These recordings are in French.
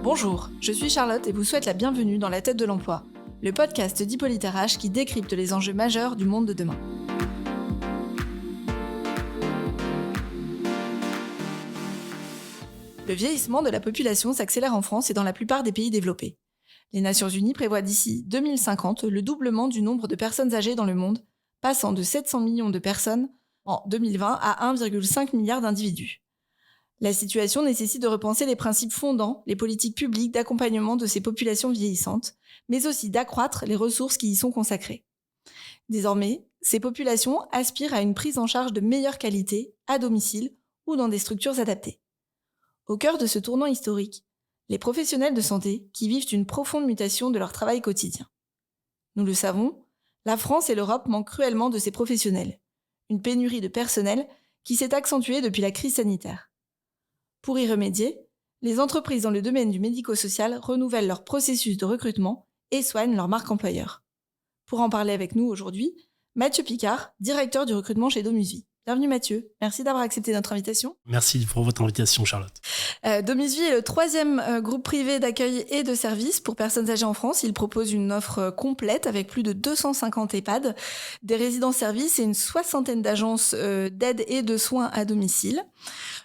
Bonjour, je suis Charlotte et vous souhaite la bienvenue dans La Tête de l'Emploi, le podcast d'Hippolyte RH qui décrypte les enjeux majeurs du monde de demain. Le vieillissement de la population s'accélère en France et dans la plupart des pays développés. Les Nations Unies prévoient d'ici 2050 le doublement du nombre de personnes âgées dans le monde, passant de 700 millions de personnes en 2020 à 1,5 milliard d'individus. La situation nécessite de repenser les principes fondant les politiques publiques d'accompagnement de ces populations vieillissantes, mais aussi d'accroître les ressources qui y sont consacrées. Désormais, ces populations aspirent à une prise en charge de meilleure qualité, à domicile ou dans des structures adaptées. Au cœur de ce tournant historique, les professionnels de santé qui vivent une profonde mutation de leur travail quotidien. Nous le savons, la France et l'Europe manquent cruellement de ces professionnels, une pénurie de personnel qui s'est accentuée depuis la crise sanitaire. Pour y remédier, les entreprises dans le domaine du médico-social renouvellent leur processus de recrutement et soignent leur marque employeur. Pour en parler avec nous aujourd'hui, Mathieu Picard, directeur du recrutement chez Domusvie. Bienvenue Mathieu, merci d'avoir accepté notre invitation. Merci pour votre invitation Charlotte. Domusvie est le troisième groupe privé d'accueil et de services pour personnes âgées en France. Il propose une offre complète avec plus de 250 EHPAD, des résidences-services et une soixantaine d'agences d'aide et de soins à domicile.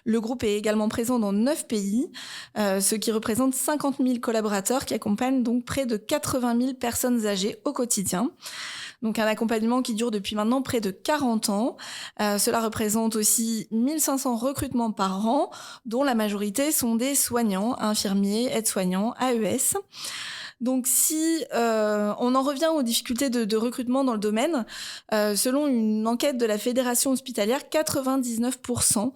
Le groupe est également présent dans 9 pays, ce qui représente 50 000 collaborateurs qui accompagnent donc près de 80 000 personnes âgées au quotidien. Donc un accompagnement qui dure depuis maintenant près de 40 ans. Cela représente aussi 1500 recrutements par an, dont la majorité sont des soignants, infirmiers, aides-soignants, AES. Donc si on en revient aux difficultés de recrutement dans le domaine, selon une enquête de la Fédération hospitalière, 99%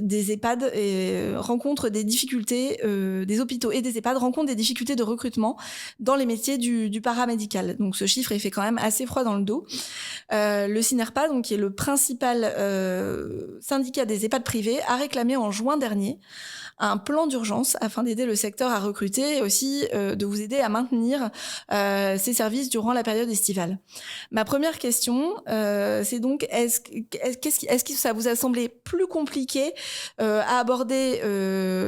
des EHPAD rencontrent des difficultés, des hôpitaux et des EHPAD rencontrent des difficultés de recrutement dans les métiers du paramédical. Donc ce chiffre est fait quand même assez froid dans le dos. Le CINERPA, donc, qui est le principal syndicat des EHPAD privés, a réclamé en juin dernier un plan d'urgence afin d'aider le secteur à recruter et aussi de vous aider à maintenir ces services durant la période estivale. Ma première question, c'est donc est-ce que ça vous a semblé plus compliqué à aborder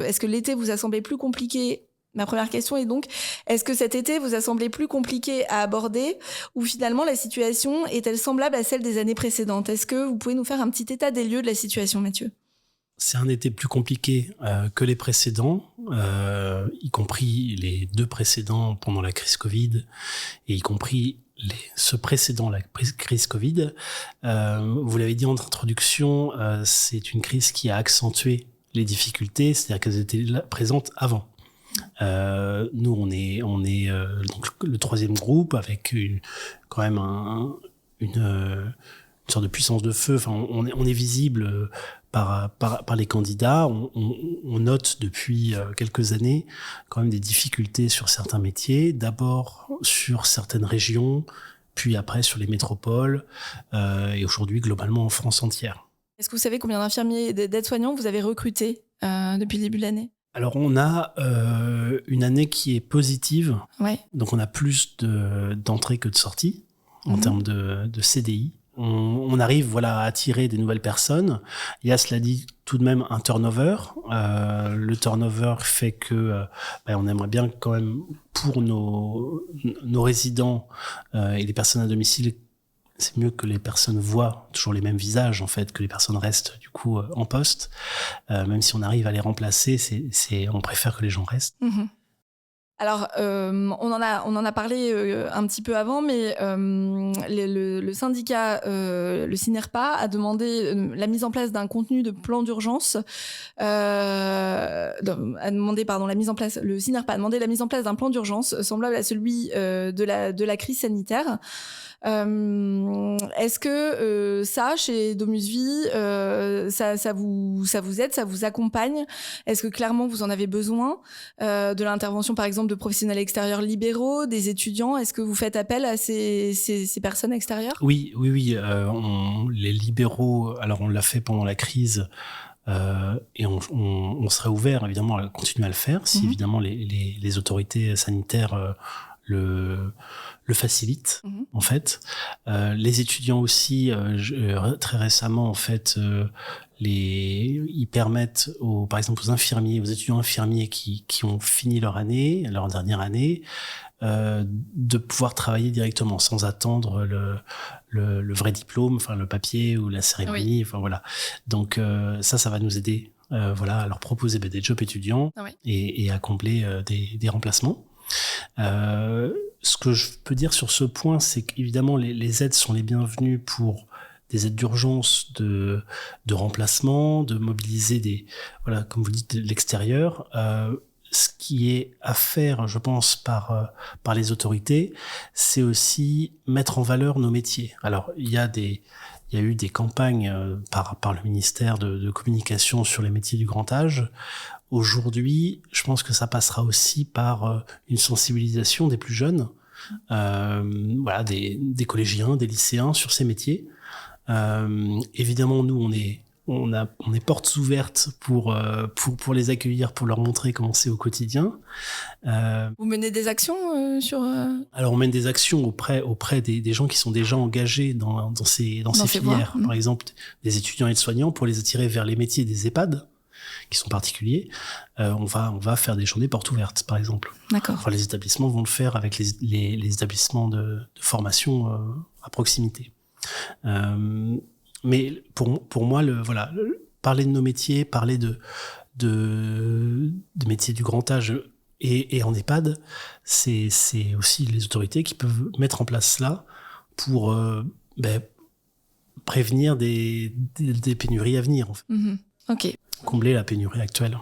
est-ce que l'été vous a semblé plus compliqué? Ma première question est donc, est-ce que cet été vous a semblé plus compliqué à aborder ou finalement la situation est-elle semblable à celle des années précédentes? Est-ce que vous pouvez nous faire un petit état des lieux de la situation, Mathieu? C'est un été plus compliqué que les précédents, y compris les 2 précédents pendant la crise Covid et y compris ce précédent, la crise Covid. Vous l'avez dit en introduction, c'est une crise qui a accentué les difficultés, c'est-à-dire qu'elles étaient présentes avant. Nous, on est donc le troisième groupe avec quand même une sorte de puissance de feu. Enfin, on est visible par les candidats. On note depuis quelques années quand même des difficultés sur certains métiers. D'abord sur certaines régions, puis après sur les métropoles, et aujourd'hui globalement en France entière. Est-ce que vous savez combien d'infirmiers et d'aides-soignants vous avez recrutés depuis le début de l'année? Alors, on a une année qui est positive. Ouais. Donc, on a plus d'entrées que de sorties en termes de CDI. On arrive à attirer des nouvelles personnes. Il y a, cela dit, tout de même un turnover. Le turnover fait que on aimerait bien quand même pour nos résidents et les personnes à domicile, c'est mieux que les personnes voient toujours les mêmes visages, en fait, que les personnes restent, du coup, en poste. Même si on arrive à les remplacer, on préfère que les gens restent. Mmh. Alors, on en a parlé un petit peu avant, mais le syndicat, le CINERPA, a demandé la mise en place d'un contenu de plan d'urgence. Le CINERPA a demandé la mise en place d'un plan d'urgence semblable à celui de la crise sanitaire. Est-ce que ça, chez Domusvie, ça vous aide, ça vous accompagne? Est-ce que clairement vous en avez besoin de l'intervention, par exemple, de professionnels extérieurs libéraux, des étudiants? Est-ce que vous faites appel à ces personnes extérieures? Oui. Les libéraux, alors on l'a fait pendant la crise. Et on serait ouvert évidemment à continuer à le faire si évidemment les autorités sanitaires le facilite en fait. Les étudiants aussi, très récemment en fait, ils permettent par exemple aux étudiants infirmiers qui ont fini leur dernière année, de pouvoir travailler directement sans attendre le vrai diplôme, enfin le papier ou la cérémonie. Oui. Enfin voilà. Donc ça va nous aider, à leur proposer des jobs étudiants et à combler des remplacements. Ce que je peux dire sur ce point, c'est qu'évidemment les aides sont les bienvenues pour des aides d'urgence, de remplacement, de mobiliser comme vous dites, de l'extérieur. Ce qui est à faire, je pense, par les autorités, c'est aussi mettre en valeur nos métiers. Alors, il y a eu des campagnes par le ministère de communication sur les métiers du grand âge. Aujourd'hui, je pense que ça passera aussi par une sensibilisation des plus jeunes, des collégiens, des lycéens sur ces métiers. Évidemment, nous, on est portes ouvertes pour les accueillir, pour leur montrer comment c'est au quotidien. Vous menez des actions sur... Alors, on mène des actions auprès des gens qui sont déjà engagés dans ces filières. Par exemple, des étudiants aides-soignants, pour les attirer vers les métiers des EHPAD, qui sont particuliers. On va faire des journées portes ouvertes, par exemple. D'accord. Enfin, les établissements vont le faire avec les établissements de formation à proximité. Mais pour moi, parler de nos métiers, parler de métiers du grand âge et en EHPAD, c'est aussi les autorités qui peuvent mettre en place cela pour prévenir des pénuries à venir, en fait. Ok. Combler la pénurie actuelle.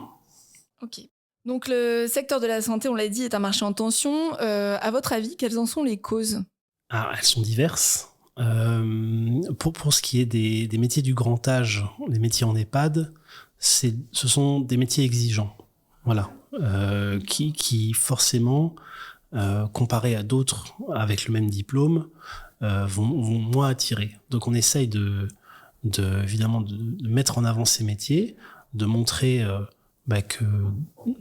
Ok. Donc le secteur de la santé, on l'a dit, est un marché en tension. À votre avis, quelles en sont les causes ? Elles sont diverses. Pour ce qui est des métiers du grand âge, les métiers en EHPAD, ce sont des métiers exigeants, qui forcément, comparés à d'autres avec le même diplôme, vont moins attirer. Donc on essaye évidemment de mettre en avant ces métiers, de montrer que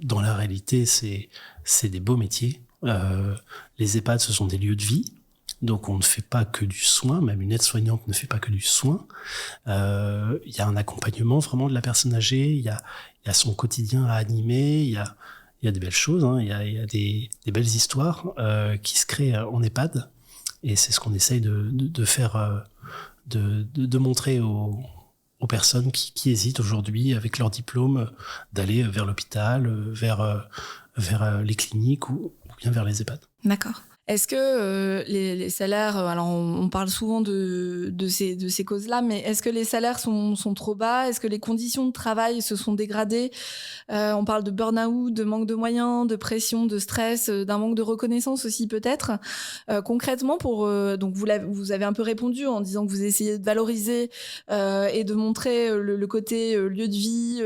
dans la réalité c'est des beaux métiers. Les EHPAD, ce sont des lieux de vie. Donc on ne fait pas que du soin, même une aide-soignante ne fait pas que du soin. Il y a un accompagnement vraiment de la personne âgée, il y a son quotidien à animer, il y a des belles choses, il y a des belles histoires qui se créent en EHPAD. Et c'est ce qu'on essaye de faire, de montrer aux personnes qui hésitent aujourd'hui avec leur diplôme d'aller vers l'hôpital, vers les cliniques ou bien vers les EHPAD. D'accord. Est-ce que les salaires, alors on parle souvent de ces causes-là, mais est-ce que les salaires sont trop bas ? Est-ce que les conditions de travail se sont dégradées ? On parle de burn-out, de manque de moyens, de pression, de stress, d'un manque de reconnaissance aussi peut-être. Concrètement, donc vous avez un peu répondu en disant que vous essayez de valoriser et de montrer le côté lieu de vie,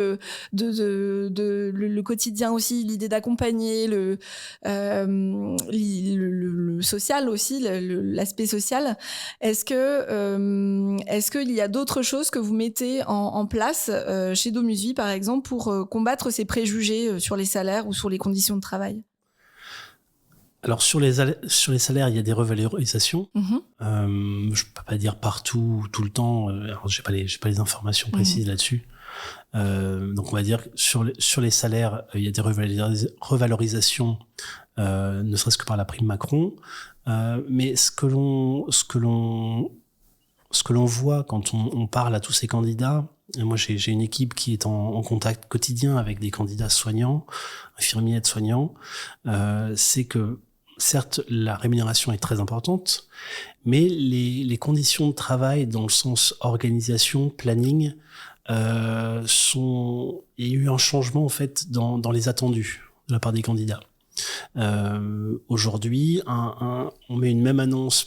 le quotidien aussi, l'idée d'accompagner, le social aussi, l'aspect social. Est-ce qu'il y a d'autres choses que vous mettez en place chez Domusvie, par exemple, pour combattre ces préjugés sur les salaires ou sur les conditions de travail ? Alors sur les salaires, il y a des revalorisations. Je ne peux pas dire partout, tout le temps. Alors j'ai pas les informations précises là-dessus. Donc on va dire que sur les salaires, il y a des revalorisations, ne serait-ce que par la prime Macron. Mais ce que l'on voit quand on parle à tous ces candidats, et moi j'ai une équipe qui est en contact quotidien avec des candidats soignants, infirmiers, aides-soignants, c'est que certes la rémunération est très importante, mais les conditions de travail dans le sens organisation, planning, il y a eu un changement en fait dans les attendus de la part des candidats. Aujourd'hui, on met une annonce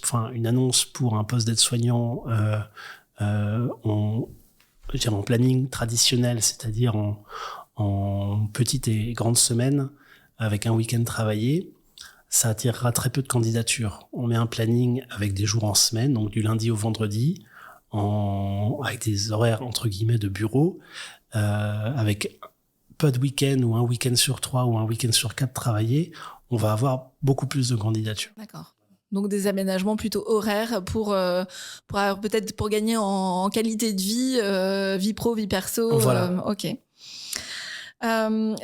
pour un poste d'aide-soignant en planning traditionnel, c'est-à-dire en petite et grande semaine avec un week-end travaillé. Ça attirera très peu de candidatures. On met un planning avec des jours en semaine, donc du lundi au vendredi, avec des horaires entre guillemets de bureau, avec peu de week-end ou un week-end sur 3 ou un week-end sur 4 travaillés, on va avoir beaucoup plus de candidatures. D'accord. Donc des aménagements plutôt horaires pour peut-être pour gagner en qualité de vie, vie pro, vie perso. Voilà. Ok.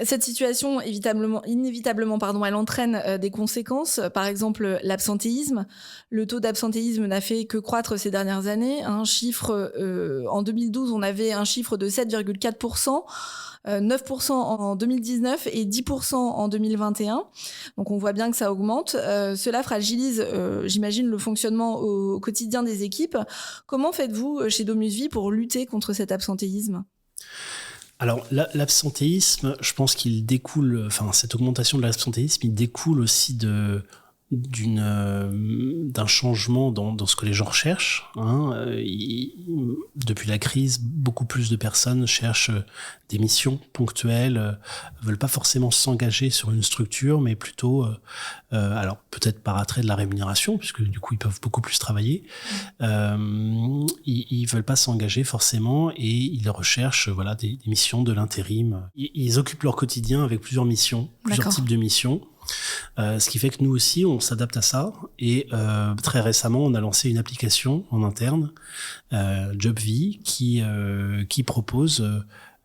Cette situation, inévitablement, elle entraîne des conséquences. Par exemple, l'absentéisme. Le taux d'absentéisme n'a fait que croître ces dernières années. En 2012, on avait un chiffre de 7,4%. 9% en 2019 et 10% en 2021. Donc on voit bien que ça augmente. Cela fragilise, j'imagine, le fonctionnement au quotidien des équipes. Comment faites-vous chez DomusVi pour lutter contre cet absentéisme ? Alors, l'absentéisme, je pense qu'il découle, cette augmentation de l'absentéisme, il découle aussi d'un changement dans ce que les gens recherchent. Depuis la crise, beaucoup plus de personnes cherchent des missions ponctuelles, veulent pas forcément s'engager sur une structure, mais plutôt, alors peut-être par attrait de la rémunération, puisque du coup ils peuvent beaucoup plus travailler. Ils veulent pas s'engager forcément et ils recherchent des missions, de l'intérim. Ils occupent leur quotidien avec plusieurs missions, plusieurs types de missions. Ce qui fait que nous aussi, on s'adapte à ça. Et très récemment, on a lancé une application en interne, JobVi, qui propose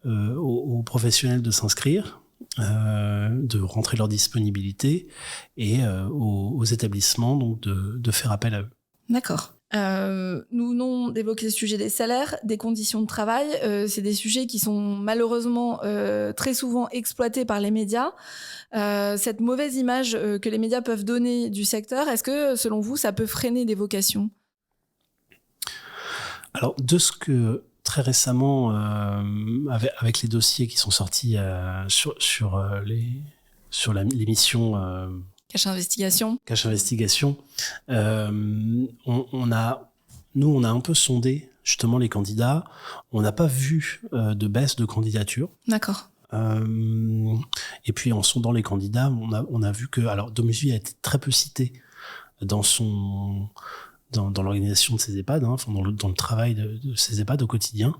aux professionnels de s'inscrire, de rentrer leur disponibilité et aux établissements donc de faire appel à eux. D'accord. Nous venons d'évoquer le sujet des salaires, des conditions de travail. C'est des sujets qui sont malheureusement très souvent exploités par les médias. Cette mauvaise image que les médias peuvent donner du secteur, est-ce que, selon vous, ça peut freiner des vocations ? Alors, de ce que très récemment, avec les dossiers qui sont sortis sur l'émission Cache Investigation, on a un peu sondé justement les candidats. On n'a pas vu de baisse de candidature. D'accord. Et puis en sondant les candidats, on a vu que DomusVi a été très peu cité dans l'organisation de ces EHPAD, dans le travail de ces EHPAD au quotidien.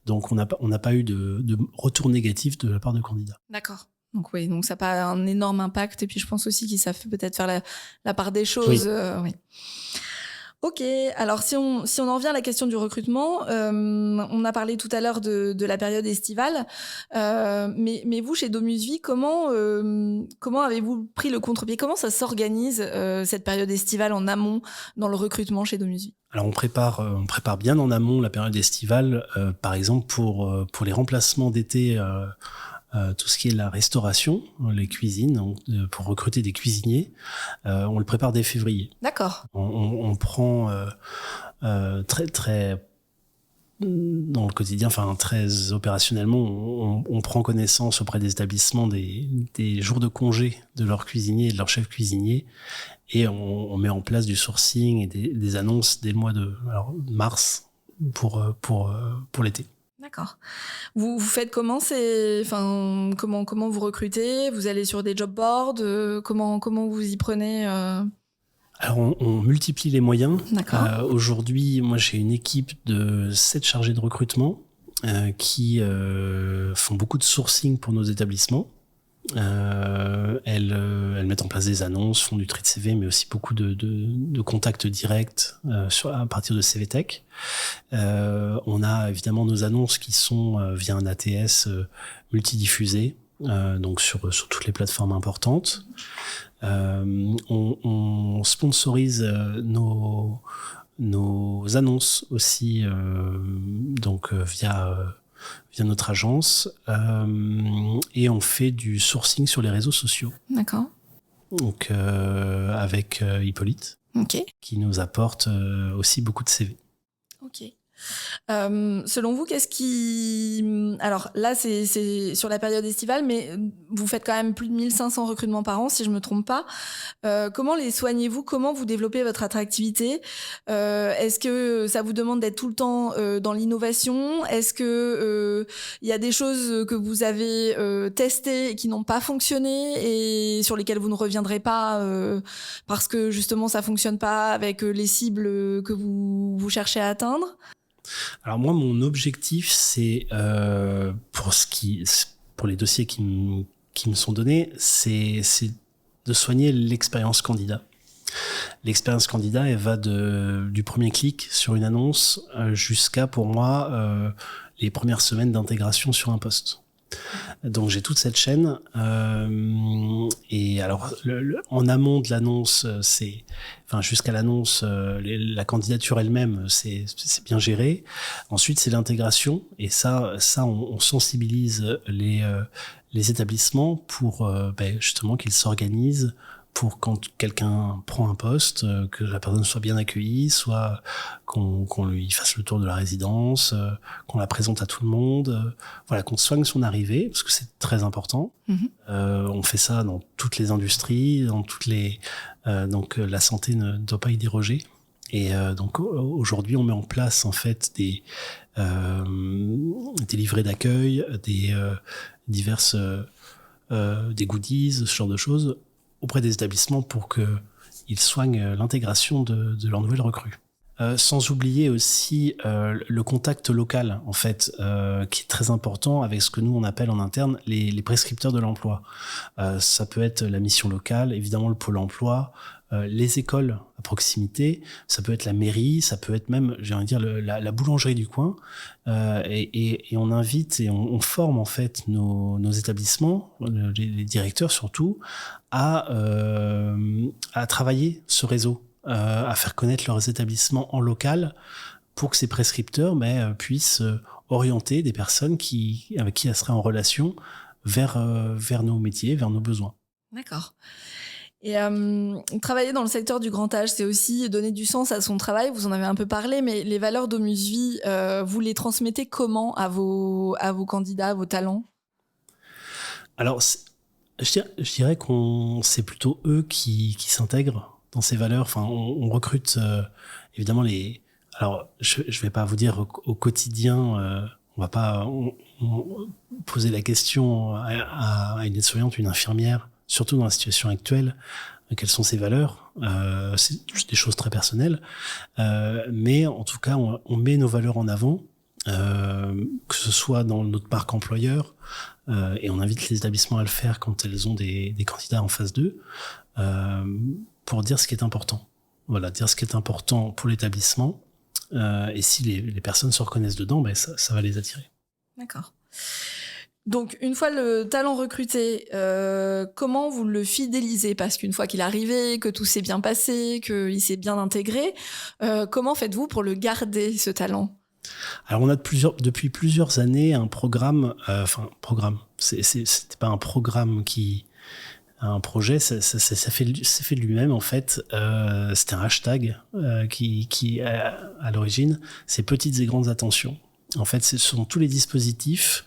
Donc on n'a pas eu de retour négatif de la part de candidats. D'accord. Donc oui, donc ça n'a pas un énorme impact. Et puis je pense aussi qu'ils savent peut-être faire la part des choses. Oui. Ok, alors si on en revient à la question du recrutement, on a parlé tout à l'heure de la période estivale, mais vous, chez DomusVi, comment avez-vous pris le contre-pied ? Comment ça s'organise cette période estivale en amont dans le recrutement chez DomusVi ? Alors on prépare bien en amont la période estivale, par exemple pour les remplacements d'été. Tout ce qui est la restauration, les cuisines, donc, pour recruter des cuisiniers, on le prépare dès février. D'accord. On prend très dans le quotidien, très opérationnellement, on prend connaissance auprès des établissements des jours de congé de leurs cuisiniers et de leurs chefs cuisiniers, et on met en place du sourcing et des annonces dès le mois de mars pour l'été. D'accord. Vous faites comment comment vous recrutez ? Vous allez sur des job boards ? Comment vous y prenez Alors on multiplie les moyens. D'accord. Aujourd'hui, moi j'ai une équipe de 7 chargés de recrutement qui font beaucoup de sourcing pour nos établissements. Elles mettent en place des annonces, font du tri de CV, mais aussi beaucoup de contacts directs à partir de CVTech. On a évidemment nos annonces qui sont via un ATS multidiffusé, donc sur toutes les plateformes importantes. On sponsorise nos annonces aussi, donc via notre agence, et on fait du sourcing sur les réseaux sociaux. D'accord. Donc avec Hippolyte, qui nous apporte aussi beaucoup de CV. Ok. Selon vous, qu'est-ce qui... Alors là, c'est sur la période estivale, mais vous faites quand même plus de 1500 recrutements par an, si je me trompe pas. Comment les soignez-vous ? Comment vous développez votre attractivité ? Est-ce que ça vous demande d'être tout le temps dans l'innovation ? Est-ce que il y a des choses que vous avez testées et qui n'ont pas fonctionné et sur lesquelles vous ne reviendrez pas parce que justement ça fonctionne pas avec les cibles que vous cherchez à atteindre ? Alors moi, mon objectif, c'est pour les dossiers qui me sont donnés, c'est de soigner l'expérience candidat. l'expérience candidat, elle va du premier clic sur une annonce jusqu'à, pour moi, les premières semaines d'intégration sur un poste. Donc j'ai toute cette chaîne et alors en amont de l'annonce, jusqu'à l'annonce, la candidature elle-même, c'est bien géré. Ensuite c'est l'intégration et ça on sensibilise les établissements pour justement qu'ils s'organisent pour quand quelqu'un prend un poste, que la personne soit bien accueillie, soit qu'on lui fasse le tour de la résidence, qu'on la présente à tout le monde, qu'on soigne son arrivée, parce que c'est très important. On fait ça dans toutes les industries, dans toutes les donc la santé ne doit pas y déroger. Et donc aujourd'hui, on met en place en fait des livrets d'accueil, des diverses des goodies, ce genre de choses auprès des établissements pour qu'ils soignent l'intégration de leurs nouvelles recrues. Sans oublier aussi le contact local, en fait, qui est très important avec ce que nous, on appelle en interne les prescripteurs de l'emploi. Ça peut être la mission locale, évidemment le pôle emploi, les écoles à proximité, ça peut être la mairie, ça peut être même, j'ai envie de dire, la boulangerie du coin. Et on invite et on forme en fait nos établissements, les directeurs surtout, à travailler ce réseau, à faire connaître leurs établissements en local pour que ces prescripteurs puissent orienter des personnes avec qui elles seraient en relation vers nos métiers, vers nos besoins. D'accord. Et travailler dans le secteur du grand âge, c'est aussi donner du sens à son travail. Vous en avez un peu parlé, mais les valeurs d'Omus Vie, vous les transmettez comment à vos candidats, à vos talents ? Alors, je dirais qu'on c'est plutôt eux qui s'intègrent dans ces valeurs. Enfin, on recrute évidemment les. Alors, je vais pas vous dire au quotidien. On va pas poser la question à une aide-soignante, une infirmière, surtout dans la situation actuelle, quelles sont ses valeurs. C'est des choses très personnelles, mais en tout cas, on met nos valeurs en avant, que ce soit dans notre marque employeur, et on invite les établissements à le faire quand elles ont des candidats en phase 2, pour dire ce qui est important. Voilà, dire ce qui est important pour l'établissement. Et si les personnes se reconnaissent dedans, ça va les attirer. D'accord. Donc, une fois le talent recruté, comment vous le fidélisez ? Parce qu'une fois qu'il est arrivé, que tout s'est bien passé, qu'il s'est bien intégré, comment faites-vous pour le garder, ce talent ? Alors, on a depuis plusieurs années un programme. C'était pas un programme un projet, ça fait de lui-même en fait. C'était un hashtag qui à l'origine, c'est petites et grandes attentions. En fait, ce sont tous les dispositifs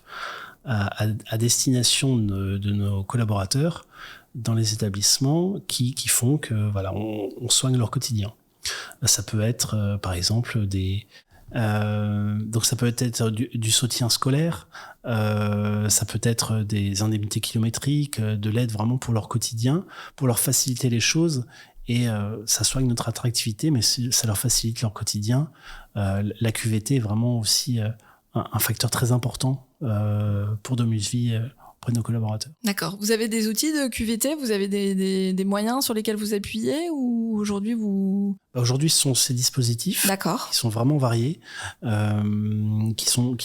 à destination de nos collaborateurs dans les établissements qui font que on soigne leur quotidien. Ça peut être par exemple donc ça peut être du soutien scolaire, ça peut être des indemnités kilométriques, de l'aide vraiment pour leur quotidien, pour leur faciliter les choses. Et ça soigne notre attractivité, mais ça leur facilite leur quotidien. La QVT est vraiment aussi un facteur très important pour Domus Vie auprès de nos collaborateurs. D'accord. Vous avez des outils de QVT ? Vous avez des moyens sur lesquels vous appuyez ? Ou aujourd'hui, Aujourd'hui, ce sont ces dispositifs. D'accord. Qui sont vraiment variés, qui sont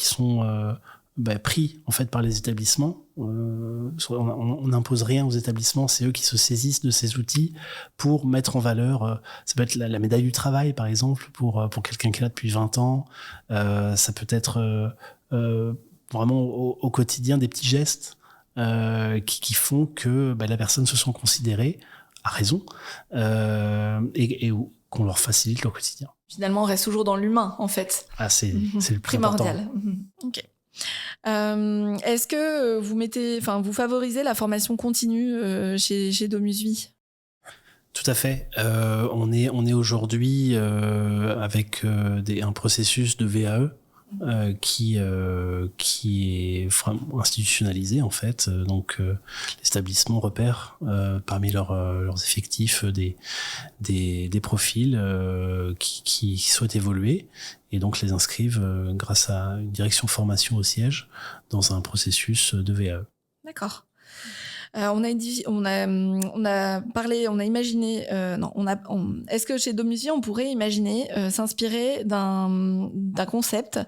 pris en fait par les établissements. On n'impose rien aux établissements, c'est eux qui se saisissent de ces outils pour mettre en valeur. Ça peut être la médaille du travail, par exemple, pour quelqu'un qui est là depuis 20 ans. Ça peut être vraiment au quotidien des petits gestes qui font que la personne se sent considérée, à raison, et qu'on leur facilite leur quotidien. Finalement, on reste toujours dans l'humain, en fait. Ah, c'est le plus primordial. important. Ok. Est-ce que vous favorisez la formation continue chez Domus Vie ? Tout à fait. On est aujourd'hui avec un processus de VAE qui est vraiment institutionnalisé en fait. Donc l'établissement repère parmi leurs effectifs des profils qui souhaitent évoluer et donc les inscrivent grâce à une direction formation au siège dans un processus de VAE. D'accord. On a imaginé. Est-ce que chez Domusi, on pourrait imaginer s'inspirer d'un concept,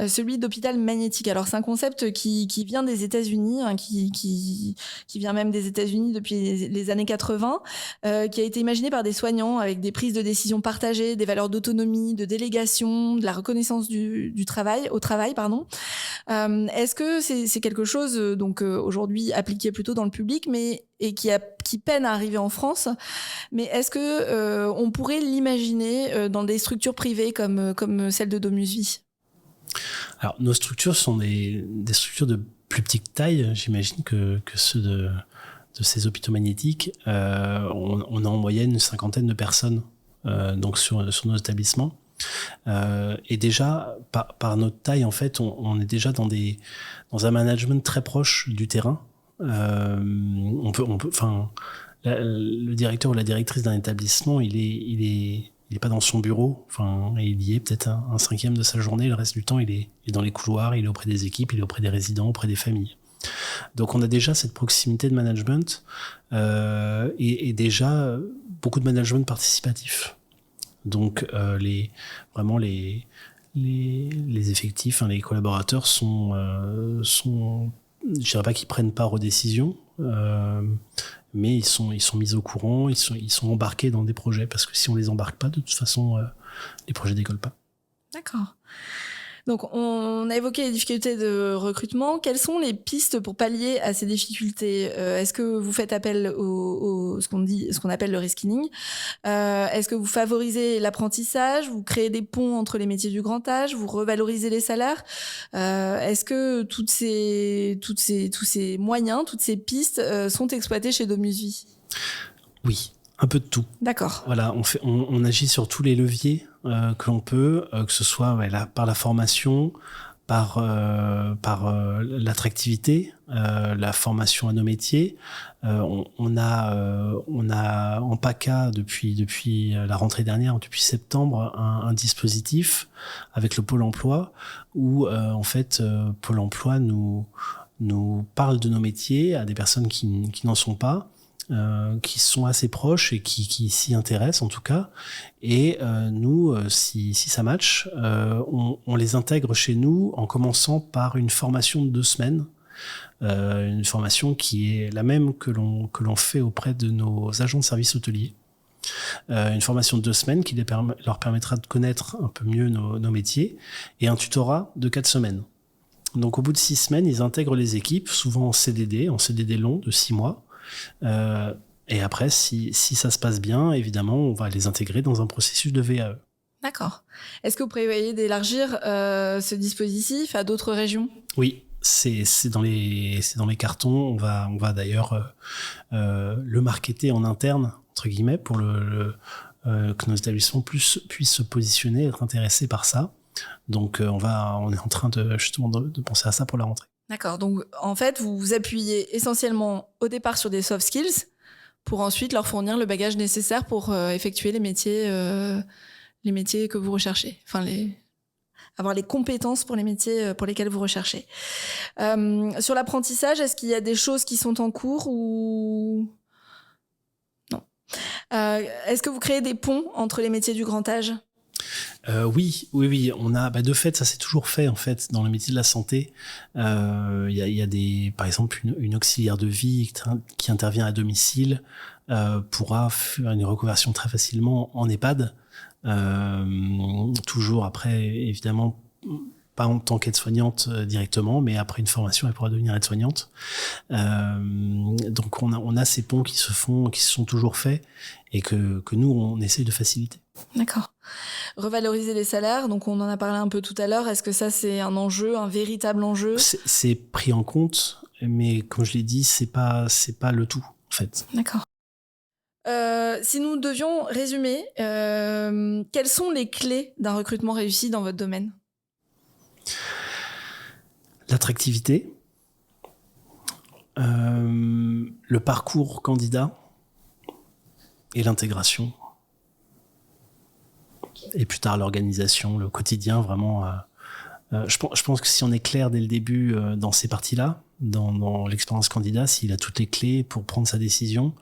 celui d'hôpital magnétique. Alors c'est un concept qui vient des États-Unis, hein, qui vient même des États-Unis depuis les années 80, qui a été imaginé par des soignants avec des prises de décision partagées, des valeurs d'autonomie, de délégation, de la reconnaissance du travail, au travail, pardon. Est-ce que c'est quelque chose aujourd'hui appliqué plutôt dans le public, et qui peine à arriver en France, mais est-ce que on pourrait l'imaginer dans des structures privées comme celle de Domusvi? Alors, nos structures sont des structures de plus petite taille, j'imagine, que ceux de ces hôpitaux magnétiques. On a en moyenne une 50aine de personnes donc sur nos établissements. Et déjà, par notre taille, en fait, on est déjà dans un management très proche du terrain. Le directeur ou la directrice d'un établissement, il est pas dans son bureau. Enfin, il y est peut-être un cinquième de sa journée. Le reste du temps, il est dans les couloirs, il est auprès des équipes, il est auprès des résidents, auprès des familles. Donc, on a déjà cette proximité de management et déjà beaucoup de management participatif. Donc, les effectifs, les collaborateurs sont, je dirais pas qu'ils prennent part aux décisions, mais ils sont mis au courant, ils sont embarqués dans des projets, parce que si on les embarque pas, de toute façon, les projets décollent pas. D'accord. Donc, on a évoqué les difficultés de recrutement. Quelles sont les pistes pour pallier à ces difficultés ? Est-ce que vous faites appel ce qu'on appelle le reskilling ? Est-ce que vous favorisez l'apprentissage ? Vous créez des ponts entre les métiers du grand âge ? Vous revalorisez les salaires ? Est-ce que tous ces moyens, toutes ces pistes sont exploitées chez Domusvi ? Oui. Un peu de tout. D'accord. Voilà, on agit sur tous les leviers que l'on peut, que ce soit par la formation, par l'attractivité, la formation à nos métiers. On a en PACA depuis la rentrée dernière, depuis septembre, un dispositif avec le Pôle emploi où en fait Pôle emploi nous parle de nos métiers à des personnes qui n'en sont pas. Qui sont assez proches et qui s'y intéressent en tout cas. Et nous, si ça match, on les intègre chez nous en commençant par une formation de 2 semaines. Une formation qui est la même que l'on fait auprès de nos agents de service hôtelier. Une formation de 2 semaines qui leur permettra de connaître un peu mieux nos métiers, et un tutorat de 4 semaines. Donc au bout de 6 semaines, ils intègrent les équipes, souvent en CDD long de 6 mois. Et après, si ça se passe bien, évidemment, on va les intégrer dans un processus de VAE. D'accord. Est-ce que vous prévoyez d'élargir ce dispositif à d'autres régions ? Oui, c'est dans les cartons. On va d'ailleurs le marketer en interne, entre guillemets, pour que nos établissements puissent se positionner, être intéressés par ça. Donc on est en train justement de penser à ça pour la rentrée. D'accord, donc en fait, vous vous appuyez essentiellement au départ sur des soft skills pour ensuite leur fournir le bagage nécessaire pour effectuer les métiers que vous recherchez, avoir les compétences pour les métiers pour lesquels vous recherchez. Sur l'apprentissage, est-ce qu'il y a des choses qui sont en cours ou non ? Est-ce que vous créez des ponts entre les métiers du grand âge ? Oui. On a, de fait, ça s'est toujours fait en fait dans le métier de la santé. Il y a par exemple, une auxiliaire de vie qui intervient à domicile pourra faire une reconversion très facilement en EHPAD. Toujours après, évidemment, pas en tant qu'aide-soignante directement, mais après une formation, elle pourra devenir aide-soignante. Donc on a ces ponts qui se sont toujours faits et que nous on essaie de faciliter. D'accord. Revaloriser les salaires, donc on en a parlé un peu tout à l'heure. Est-ce que ça c'est un enjeu, un véritable enjeu ? C'est pris en compte, mais comme je l'ai dit, c'est pas le tout en fait. D'accord. Si nous devions résumer, quelles sont les clés d'un recrutement réussi dans votre domaine ? L'attractivité, le parcours candidat et l'intégration. Et plus tard l'organisation, le quotidien vraiment Je pense que si on est clair dès le début dans ces parties-là, dans l'expérience candidat, s'il a toutes les clés pour prendre sa décision,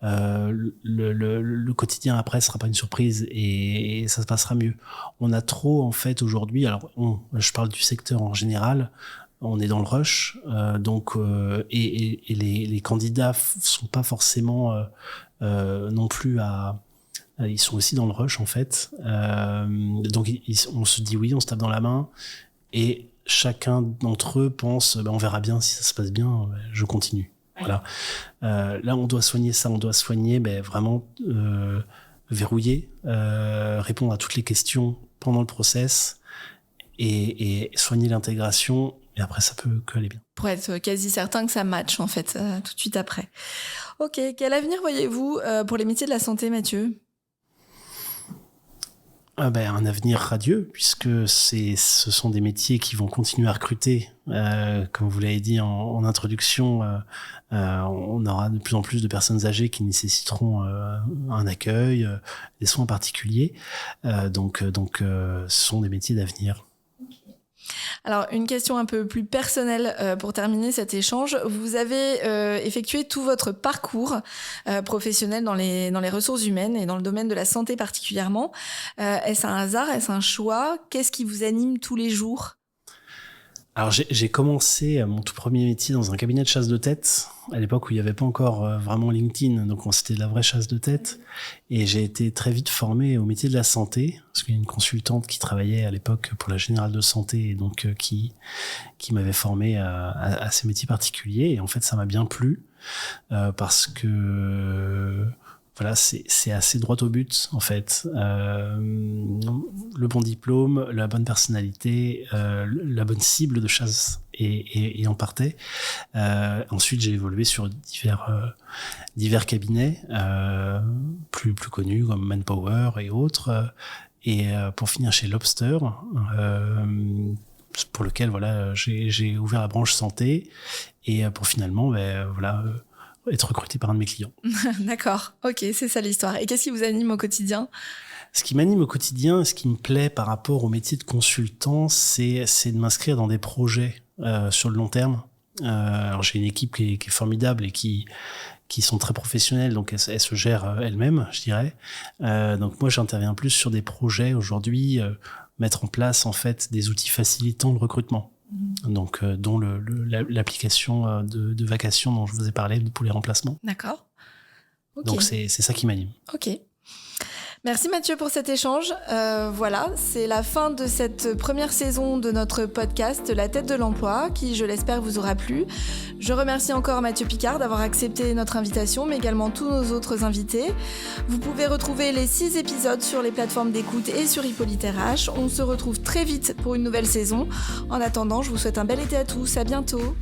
le quotidien après sera pas une surprise et ça se passera mieux. On a trop en fait aujourd'hui, alors je parle du secteur en général, on est dans le rush, et les candidats sont pas forcément non plus ils sont aussi dans le rush en fait, donc on se dit oui, on se tape dans la main et chacun d'entre eux pense on verra bien si ça se passe bien, je continue. Voilà. Là on doit soigner ça, on doit soigner vraiment verrouiller, répondre à toutes les questions pendant le process et soigner l'intégration. Et après, ça peut que aller bien. Pour être quasi certain que ça matche, en fait, tout de suite après. Ok, quel avenir voyez-vous pour les métiers de la santé, Mathieu ? Un avenir radieux, puisque ce sont des métiers qui vont continuer à recruter. Comme vous l'avez dit en introduction, on aura de plus en plus de personnes âgées qui nécessiteront un accueil, des soins particuliers. Donc, ce sont des métiers d'avenir. Alors, une question un peu plus personnelle pour terminer cet échange. Vous avez effectué tout votre parcours professionnel dans les ressources humaines et dans le domaine de la santé particulièrement. Est-ce un hasard? Est-ce un choix? Qu'est-ce qui vous anime tous les jours? Alors j'ai commencé mon tout premier métier dans un cabinet de chasse de tête, à l'époque où il n'y avait pas encore vraiment LinkedIn, donc c'était de la vraie chasse de tête. Et j'ai été très vite formé au métier de la santé, parce qu'il y a une consultante qui travaillait à l'époque pour la Générale de Santé, et donc qui m'avait formé à ces métiers particuliers. Et en fait, ça m'a bien plu, parce que... Voilà, c'est assez droit au but, en fait. Le bon diplôme, la bonne personnalité, la bonne cible de chasse et on partait. Ensuite, j'ai évolué sur divers cabinets plus connus comme Manpower et autres. Et pour finir chez Lobster, pour lequel j'ai ouvert la branche santé et pour finalement être recruté par un de mes clients. D'accord, ok, c'est ça l'histoire. Et qu'est-ce qui vous anime au quotidien ? Ce qui m'anime au quotidien, ce qui me plaît par rapport au métier de consultant, c'est de m'inscrire dans des projets sur le long terme. Alors j'ai une équipe qui est formidable et qui sont très professionnelles, donc elles se gèrent elles-mêmes, je dirais. Donc moi, j'interviens plus sur des projets aujourd'hui, mettre en place en fait des outils facilitant le recrutement. Donc, dont l'application de vacation dont je vous ai parlé pour les remplacements. D'accord. Okay. Donc, c'est ça qui m'anime. Ok. Merci Mathieu pour cet échange. Voilà, c'est la fin de cette première saison de notre podcast La tête de l'emploi, qui, je l'espère, vous aura plu. Je remercie encore Mathieu Picard d'avoir accepté notre invitation, mais également tous nos autres invités. Vous pouvez retrouver les 6 épisodes sur les plateformes d'écoute et sur Hippolyte RH. On se retrouve très vite pour une nouvelle saison. En attendant, je vous souhaite un bel été à tous. À bientôt.